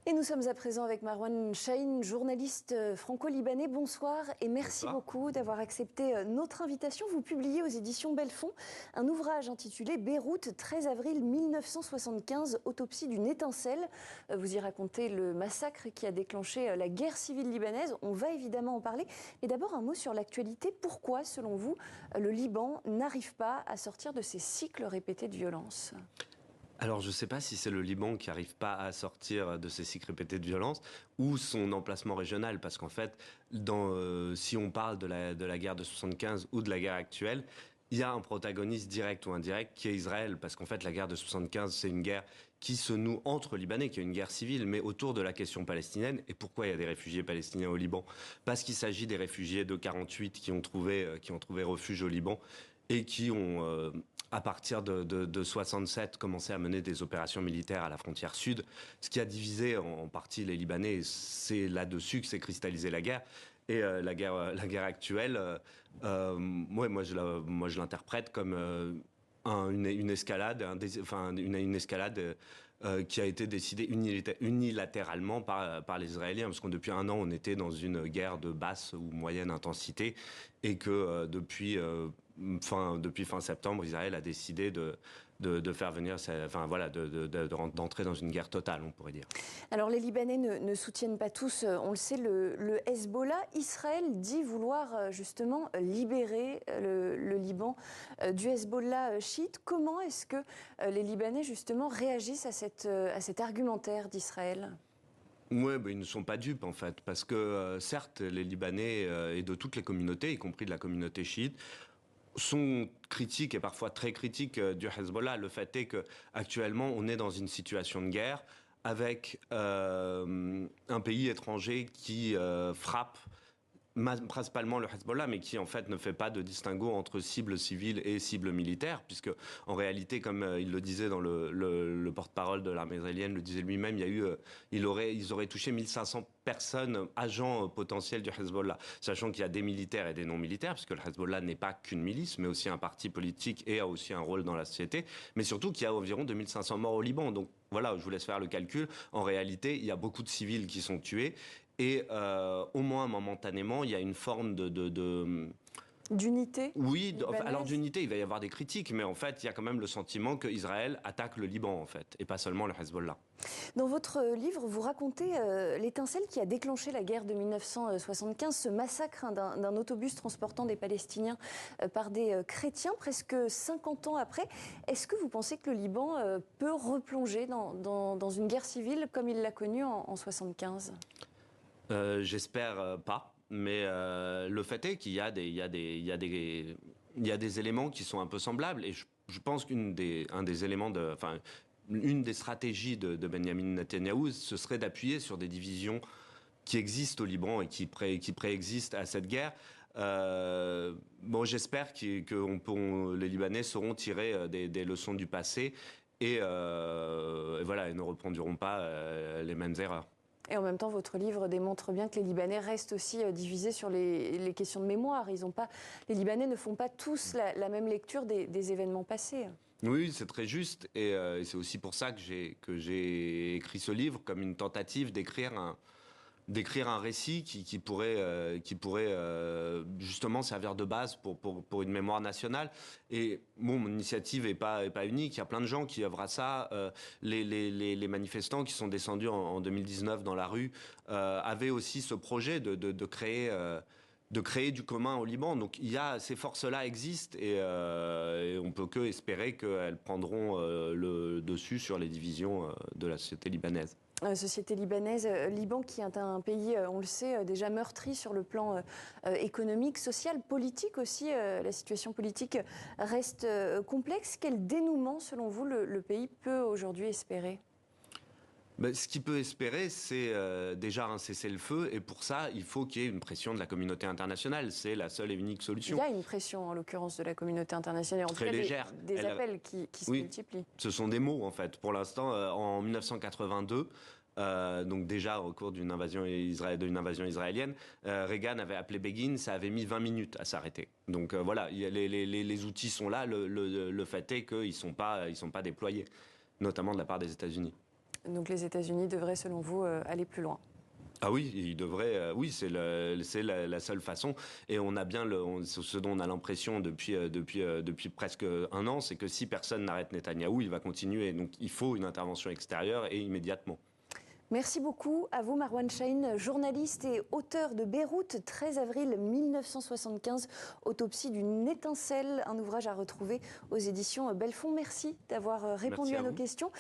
Et nous sommes à présent avec Marwan Chahine, journaliste franco-libanais. Bonsoir et merci beaucoup d'avoir accepté notre invitation. Vous publiez aux éditions Belfond un ouvrage intitulé Beyrouth, 13 avril 1975, autopsie d'une étincelle. Vous y racontez le massacre qui a déclenché la guerre civile libanaise. On va évidemment en parler. Mais d'abord un mot sur l'actualité. Pourquoi, selon vous, le Liban n'arrive pas à sortir de ces cycles répétés de violence ? Alors, je ne sais pas si c'est le Liban qui n'arrive pas à sortir de ces cycles répétés de violence ou son emplacement régional. Parce qu'en fait, si on parle de la guerre de 75 ou de la guerre actuelle, il y a un protagoniste direct ou indirect qui est Israël. Parce qu'en fait, la guerre de 75, c'est une guerre qui se noue entre Libanais, qui est une guerre civile, mais autour de la question palestinienne. Et pourquoi il y a des réfugiés palestiniens au Liban? Parce qu'il s'agit des réfugiés de 48 qui ont trouvé refuge au Liban et qui ont à partir de 67, commencé à mener des opérations militaires à la frontière sud. Ce qui a divisé en partie les Libanais, c'est là-dessus que s'est cristallisée la guerre. Et la guerre actuelle, moi je l'interprète comme une escalade, une escalade qui a été décidée unilatéralement par les Israéliens, parce que depuis un an, on était dans une guerre de basse ou moyenne intensité, et que depuis fin septembre, Israël a décidé de faire venir, d'entrer dans une guerre totale, on pourrait dire. Alors les Libanais ne soutiennent pas tous, on le sait, le Hezbollah. Israël dit vouloir justement libérer le Liban du Hezbollah chiite. Comment est-ce que les Libanais justement réagissent à cet argumentaire d'Israël ? Ouais, ils ne sont pas dupes en fait, parce que certes, les Libanais et de toutes les communautés, y compris de la communauté chiite, sont critiques et parfois très critiques du Hezbollah. Le fait est que actuellement, on est dans une situation de guerre avec un pays étranger qui frappe principalement le Hezbollah, mais qui en fait ne fait pas de distinguo entre cible civile et cible militaire, puisque en réalité, comme il le disait dans le porte-parole de l'armée israélienne, le disait lui-même, ils auraient touché 1500 personnes, agents potentiels du Hezbollah, sachant qu'il y a des militaires et des non-militaires, puisque le Hezbollah n'est pas qu'une milice, mais aussi un parti politique et a aussi un rôle dans la société, mais surtout qu'il y a environ 2500 morts au Liban. Donc voilà, je vous laisse faire le calcul. En réalité, il y a beaucoup de civils qui sont tués. Et au moins momentanément, il y a une forme d'unité. Oui, alors d'unité, il va y avoir des critiques, mais en fait, il y a quand même le sentiment qu'Israël attaque le Liban, en fait, et pas seulement le Hezbollah. Dans votre livre, vous racontez l'étincelle qui a déclenché la guerre de 1975, ce massacre d'un autobus transportant des Palestiniens par des chrétiens, presque 50 ans après. Est-ce que vous pensez que le Liban peut replonger dans une guerre civile comme il l'a connue en 1975 ? J'espère pas, mais le fait est qu'il y a des éléments qui sont un peu semblables, et je pense une des stratégies de Benjamin Netanyahou, ce serait d'appuyer sur des divisions qui existent au Liban et qui préexistent à cette guerre. J'espère que les Libanais sauront tirer des leçons du passé et ne reproduiront pas les mêmes erreurs. Et en même temps, votre livre démontre bien que les Libanais restent aussi divisés sur les questions de mémoire. Les Libanais ne font pas tous la même lecture des événements passés. Oui, c'est très juste. Et c'est aussi pour ça que j'ai écrit ce livre comme une tentative d'écrire un récit qui pourrait justement servir de base pour une mémoire nationale. Et mon initiative est pas unique. Il y a plein de gens qui œuvrent à ça. Les manifestants qui sont descendus en 2019 dans la rue avaient aussi ce projet de créer du commun au Liban. Donc ces forces-là existent et on peut que espérer qu'elles prendront le dessus sur les divisions de la société libanaise. Société libanaise, Liban qui est un pays, on le sait, déjà meurtri sur le plan économique, social, politique aussi. La situation politique reste complexe. Quel dénouement, selon vous, le pays peut aujourd'hui espérer ? Ce qu'il peut espérer, c'est déjà un cessez-le-feu, et pour ça, il faut qu'il y ait une pression de la communauté internationale. C'est la seule et unique solution. Il y a une pression, en l'occurrence, de la communauté internationale, en très tout cas légère. Des appels qui se multiplient. Ce sont des mots, en fait. Pour l'instant, en 1982, donc déjà au cours d'une invasion israélienne, Reagan avait appelé Begin, ça avait mis 20 minutes à s'arrêter. Donc voilà, les outils sont là, le fait est qu'ils sont pas déployés, notamment de la part des États-Unis. Donc les États-Unis devraient, selon vous, aller plus loin. Ah oui, il devrait. Oui, c'est la seule façon. Et on a bien ce dont on a l'impression depuis presque un an, c'est que si personne n'arrête Netanyahou, il va continuer. Donc il faut une intervention extérieure et immédiatement. Merci beaucoup à vous, Marwan Chahine, journaliste et auteur de Beyrouth, 13 avril 1975, autopsie d'une étincelle, un ouvrage à retrouver aux éditions Belfond. Merci d'avoir répondu à nos questions.